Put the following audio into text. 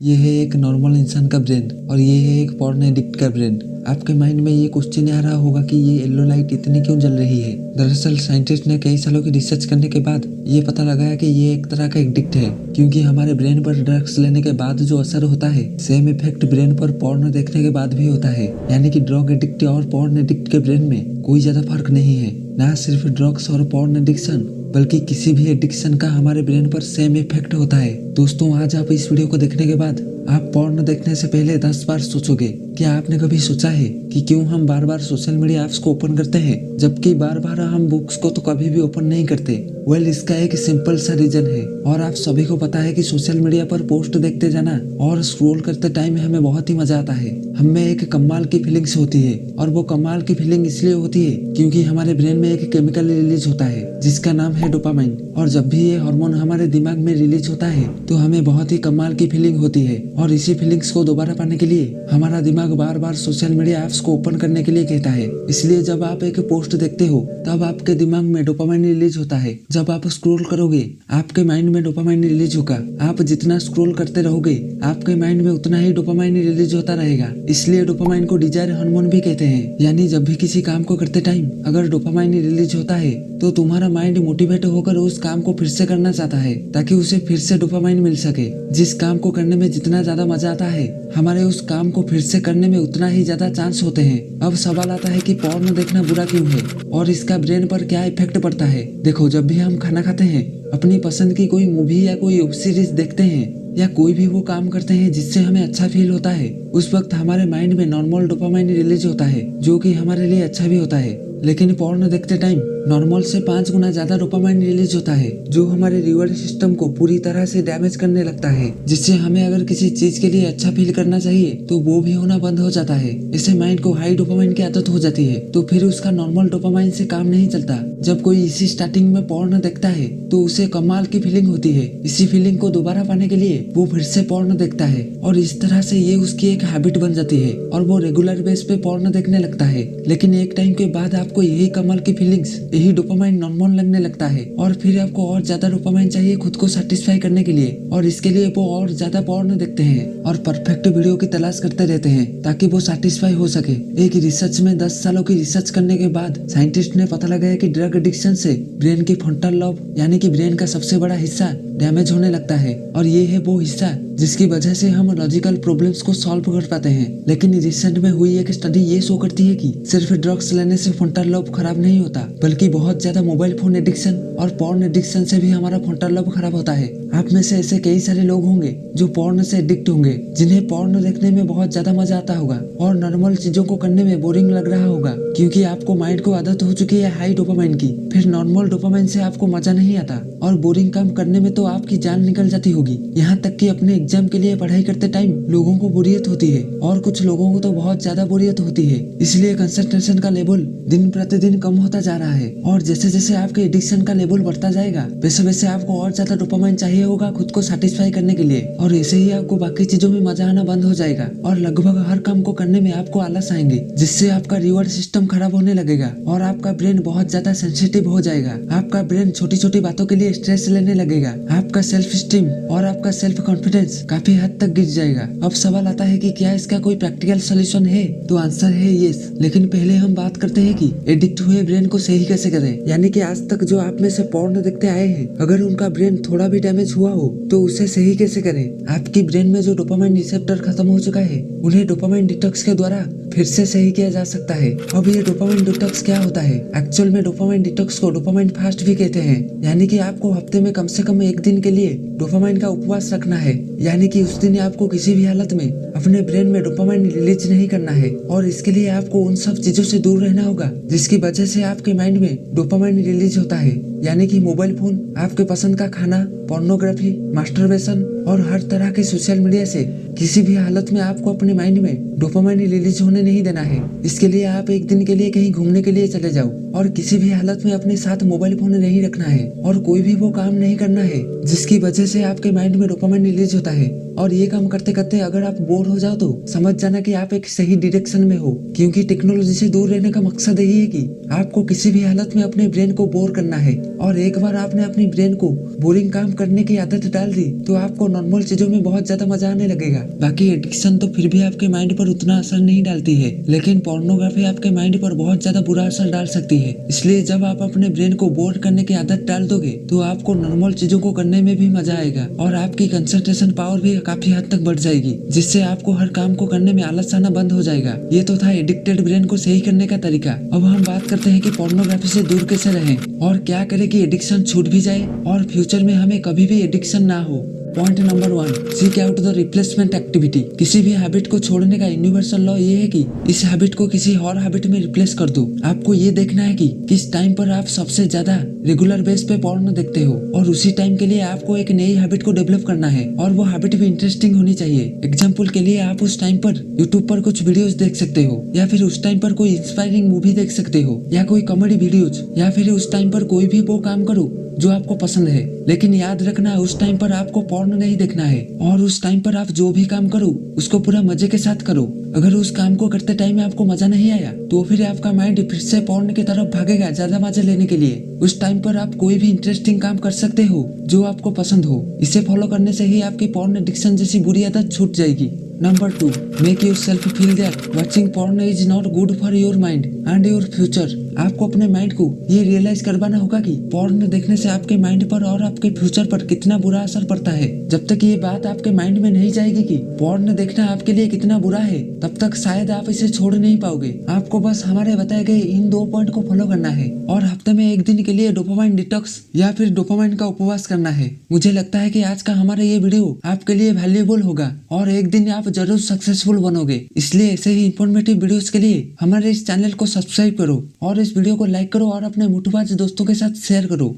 ये है एक नॉर्मल इंसान का ब्रेन और ये है एक पॉर्न एडिक्ट का ब्रेन। आपके माइंड में ये क्वेश्चन आ रहा होगा कि ये येलो लाइट इतनी क्यों जल रही है। दरअसल साइंटिस्ट ने कई सालों की रिसर्च करने के बाद ये पता लगाया कि ये एक तरह का एडिक्ट है, क्योंकि हमारे ब्रेन पर ड्रग्स लेने के बाद जो असर होता है सेम इफेक्ट ब्रेन पर पॉर्न देखने के बाद भी होता है। यानी कि ड्रग एडिक्ट और पॉर्न एडिक्ट के ब्रेन में कोई ज्यादा फर्क नहीं है। ना सिर्फ ड्रग्स और पॉर्न एडिक्शन बल्कि किसी भी एडिक्शन का हमारे ब्रेन पर सेम इफेक्ट होता है। दोस्तों, आज आप इस वीडियो को देखने के बाद आप पॉर्न देखने से पहले 10 बार सोचोगे। क्या आपने कभी सोचा है कि क्यों हम बार बार सोशल मीडिया ऐप्स को ओपन करते हैं जबकि बार बार हम बुक्स को तो कभी भी ओपन नहीं करते। इसका एक सिंपल सा रीजन है और आप सभी को पता है कि सोशल मीडिया पर पोस्ट देखते जाना और स्क्रॉल करते टाइम हमें बहुत ही मजा आता है। हमें एक कमाल की फीलिंग्स होती है और वो कमाल की फीलिंग इसलिए होती है क्योंकि हमारे ब्रेन में एक केमिकल रिलीज होता है जिसका नाम है डोपामाइन। और जब भी ये हार्मोन हमारे दिमाग में रिलीज होता है तो हमें बहुत ही कमाल की फीलिंग होती है और इसी फीलिंग्स को दोबारा पाने के लिए हमारा दिमाग बार बार सोशल मीडिया ऐप्स को ओपन करने के लिए कहता है। इसलिए जब आप एक पोस्ट देखते हो तब आपके दिमाग में डोपामाइन रिलीज होता है। जब आप स्क्रॉल करोगे आपके माइंड में डोपामाइन रिलीज होगा। आप जितना स्क्रॉल करते रहोगे आपके माइंड में उतना ही डोपामाइन रिलीज होता रहेगा। इसलिए डोपामाइन को डिजायर हार्मोन भी कहते हैं। यानी जब भी किसी काम को करते टाइम अगर डोपामाइन रिलीज होता है तो तुम्हारा माइंड मोटिवेट होकर उस काम को फिर से करना चाहता है ताकि उसे फिर से डोपामाइन मिल सके। जिस काम को करने में जितना ज्यादा मजा आता है हमारे उस काम को फिर से करने में उतना ही ज्यादा चांस होते हैं। अब सवाल आता है कि पॉर्न देखना बुरा क्यों है और इसका ब्रेन पर क्या इफेक्ट पड़ता है। देखो, जब भी हम खाना खाते हैं, अपनी पसंद की कोई मूवी या कोई वेब सीरीज देखते हैं या कोई भी वो काम करते हैं जिससे हमें अच्छा फील होता है, उस वक्त हमारे माइंड में नॉर्मल डोपामाइन रिलीज होता है जो कि हमारे लिए अच्छा भी होता है। लेकिन पॉर्न देखते टाइम नॉर्मल से 5 गुना ज्यादा डोपामाइन रिलीज होता है जो हमारे रिवॉर्ड सिस्टम को पूरी तरह से डैमेज करने लगता है, जिससे हमें अगर किसी चीज के लिए अच्छा फील करना चाहिए तो वो भी होना बंद हो जाता है। इससे माइंड को हाई डोपामाइन की आदत हो जाती है तो फिर उसका नॉर्मल डोपामाइन से काम नहीं चलता। जब कोई इसी स्टार्टिंग में पॉर्न देखता है तो उसे कमाल की फीलिंग होती है। इसी फीलिंग को दोबारा पाने के लिए वो फिर से पॉर्न देखता है और इस तरह से ये उसकी एक हैबिट बन जाती है और वो रेगुलर बेस पे पॉर्न देखने लगता है। लेकिन एक टाइम के बाद आपको यही कमाल की फीलिंग्स, यही डोपामाइन नॉर्मल लगने लगता है और फिर आपको और ज्यादा डोपामाइन चाहिए खुद को सेटिस्फाई करने के लिए और इसके लिए वो और ज्यादा पॉर्न देखते हैं और परफेक्ट वीडियो की तलाश करते रहते हैं ताकि वो सेटिस्फाई हो सके। एक रिसर्च में 10 सालों की रिसर्च करने के बाद साइंटिस्ट ने पता लगाया कि ड्रग एडिक्शन से ब्रेन की फ्रंटल लोब यानी कि ब्रेन का सबसे बड़ा हिस्सा डैमेज होने लगता है और ये है वो हिस्सा जिसकी वजह से हम लॉजिकल प्रॉब्लम्स को सॉल्व कर पाते हैं। लेकिन रिसेंट में हुई एक स्टडी ये शो करती है कि सिर्फ ड्रग्स लेने से फ्रंटल लोब खराब नहीं होता बल्कि बहुत ज्यादा मोबाइल फोन एडिक्शन और पॉर्न एडिक्शन से भी हमारा फ्रंटल लोब खराब होता है। आप में से ऐसे कई सारे लोग होंगे जो पॉर्न से एडिक्ट होंगे, जिन्हें पॉर्न देखने में बहुत ज्यादा मजा आता होगा और नॉर्मल चीजों को करने में बोरिंग लग रहा होगा क्योंकि आपको माइंड को आदत हो चुकी है हाई डोपामाइन की। फिर नॉर्मल डोपामाइन से आपको मजा नहीं आता और बोरिंग काम करने में तो आपकी जान निकल जाती होगी। यहाँ तक कि अपने एग्जाम के लिए पढ़ाई करते टाइम लोगों को बोरियत होती है और कुछ लोगों को तो बहुत ज्यादा बोरियत होती है। इसलिए कंसंट्रेशन का लेवल दिन प्रतिदिन कम होता जा रहा है और जैसे जैसे आपके एडिक्शन का लेवल बढ़ता जाएगा वैसे वैसे आपको और ज्यादा डोपामाइन चाहिए होगा खुद को सेटिस्फाई करने के लिए और ऐसे ही आपको बाकी चीजों में मजा आना बंद हो जाएगा और लगभग हर काम को करने में आपको आलस आएंगे, जिससे आपका रिवॉर्ड सिस्टम खराब होने लगेगा और आपका ब्रेन बहुत ज्यादा सेंसिटिव हो जाएगा। आपका ब्रेन छोटी छोटी बातों के लिए स्ट्रेस लेने लगेगा। आपका सेल्फ स्टीम और आपका सेल्फ कॉन्फिडेंस काफी हद तक गिर जाएगा। अब सवाल आता है कि क्या इसका कोई प्रैक्टिकल सोल्यूशन है, तो आंसर है यस। लेकिन पहले हम बात करते हैं कि एडिक्ट हुए ब्रेन को सही कैसे करें। यानी कि आज तक जो आप में से पॉर्न देखते आए हैं, अगर उनका ब्रेन थोड़ा भी डैमेज हुआ हो तो उसे सही कैसे करें। आपकी ब्रेन में जो डोपामाइन रिसेप्टर खत्म हो चुका है उन्हें डोपामाइन डिटॉक्स के द्वारा फिर से सही किया जा सकता है। अब ये डोपामाइन डिटॉक्स क्या होता है? एक्चुअल में डोपामाइन डिटॉक्स को डोपामाइन फास्ट भी कहते हैं। यानी कि आपको हफ्ते में कम से कम एक दिन के लिए डोपामाइन का उपवास रखना है। यानी कि उस दिन आपको किसी भी हालत में अपने ब्रेन में डोपामाइन रिलीज नहीं करना है और इसके लिए आपको उन सब चीजों से दूर रहना होगा जिसकी वजह से आपके माइंड में डोपामाइन रिलीज होता है। यानी कि मोबाइल फोन, आपके पसंद का खाना, पोर्नोग्राफी, मास्टरबेशन और हर तरह के सोशल मीडिया से किसी भी हालत में आपको अपने माइंड में डोपामाइन रिलीज होने नहीं देना है। इसके लिए आप एक दिन के लिए कहीं घूमने के लिए चले जाओ और किसी भी हालत में अपने साथ मोबाइल फोन नहीं रखना है और कोई भी वो काम नहीं करना है जिसकी वजह से आपके माइंड में डोपामाइन रिलीज होता है। और ये काम करते करते अगर आप बोर हो जाओ तो समझ जाना कि आप एक सही डायरेक्शन में हो, क्योंकि टेक्नोलॉजी से दूर रहने का मकसद यही है कि आपको किसी भी हालत में अपने ब्रेन को बोर करना है। और एक बार आपने अपनी ब्रेन को बोरिंग काम करने की आदत डाल दी तो आपको नॉर्मल चीजों में बहुत ज्यादा मजा आने लगेगा। बाकी एडिक्शन तो फिर भी आपके माइंड पर उतना असर नहीं डालती है, लेकिन पोर्नोग्राफी आपके माइंड पर बहुत ज्यादा बुरा असर डाल सकती है। इसलिए जब आप अपने ब्रेन को बोर करने की आदत डाल दोगे तो आपको नॉर्मल चीजों को करने में भी मजा आएगा और आपकी कंसंट्रेशन पावर भी काफी हद तक बढ़ जाएगी, जिससे आपको हर काम को करने में आलस आना बंद हो जाएगा। ये तो था एडिक्टेड ब्रेन को सही करने का तरीका। अब हम बात करते हैं कि पोर्नोग्राफी से दूर कैसे रहें और क्या करें कि एडिक्शन छूट भी जाए और फ्यूचर में हमें कभी भी एडिक्शन ना हो। Point number 1, seek out the replacement activity. किसी भी हैबिट को छोड़ने का यूनिवर्सल लॉ ये है कि इस हैबिट को किसी और हैबिट में रिप्लेस कर दो। आपको ये देखना है कि किस टाइम पर आप सबसे ज्यादा रेगुलर बेस पे पॉर्न देखते हो और उसी टाइम के लिए आपको एक नई हैबिट को डेवलप करना है और वो हैबिट भी इंटरेस्टिंग होनी चाहिए। एग्जाम्पल के लिए आप उस टाइम पर यूट्यूब पर कुछ वीडियोस देख सकते हो, या फिर उस टाइम पर कोई इंस्पायरिंग मूवी देख सकते हो, या कोई कॉमेडी वीडियोज, या फिर उस टाइम पर कोई भी वो काम करो जो आपको पसंद है। लेकिन याद रखना उस टाइम पर आपको पॉर्न नहीं देखना है और उस टाइम पर आप जो भी काम करो उसको पूरा मजे के साथ करो। अगर उस काम को करते टाइम में आपको मजा नहीं आया तो फिर आपका माइंड फिर से पॉर्न की तरफ भागेगा ज्यादा मजा लेने के लिए। उस टाइम पर आप कोई भी इंटरेस्टिंग काम कर सकते हो जो आपको पसंद हो। इसे फॉलो करने से ही आपकी पॉर्न एडिक्शन जैसी बुरी आदत छूट जाएगी। Number 2, make yourself feel that watching porn is not good for your mind and your future. आपको अपने माइंड को ये रियलाइज करवाना होगा कि पॉर्न देखने से आपके माइंड पर और आपके फ्यूचर पर कितना बुरा असर पड़ता है। जब तक ये बात आपके माइंड में नहीं जाएगी कि पॉर्न देखना आपके लिए कितना बुरा है, तब तक शायद आप इसे छोड़ नहीं पाओगे। आपको बस हमारे बताए गए इन 2 पॉइंट को फॉलो करना है और हफ्ते में 1 दिन के लिए डोपामाइन डिटॉक्स या फिर डोपामाइन का उपवास करना है। मुझे लगता है कि आज का हमारा ये वीडियो आपके लिए वैल्यूएबल होगा और एक दिन आप जरूर सक्सेसफुल बनोगे। इसलिए ऐसे ही इंफॉर्मेटिव वीडियोस के लिए हमारे इस चैनल को सब्सक्राइब करो और इस वीडियो को लाइक करो और अपने मुठबाज दोस्तों के साथ शेयर करो।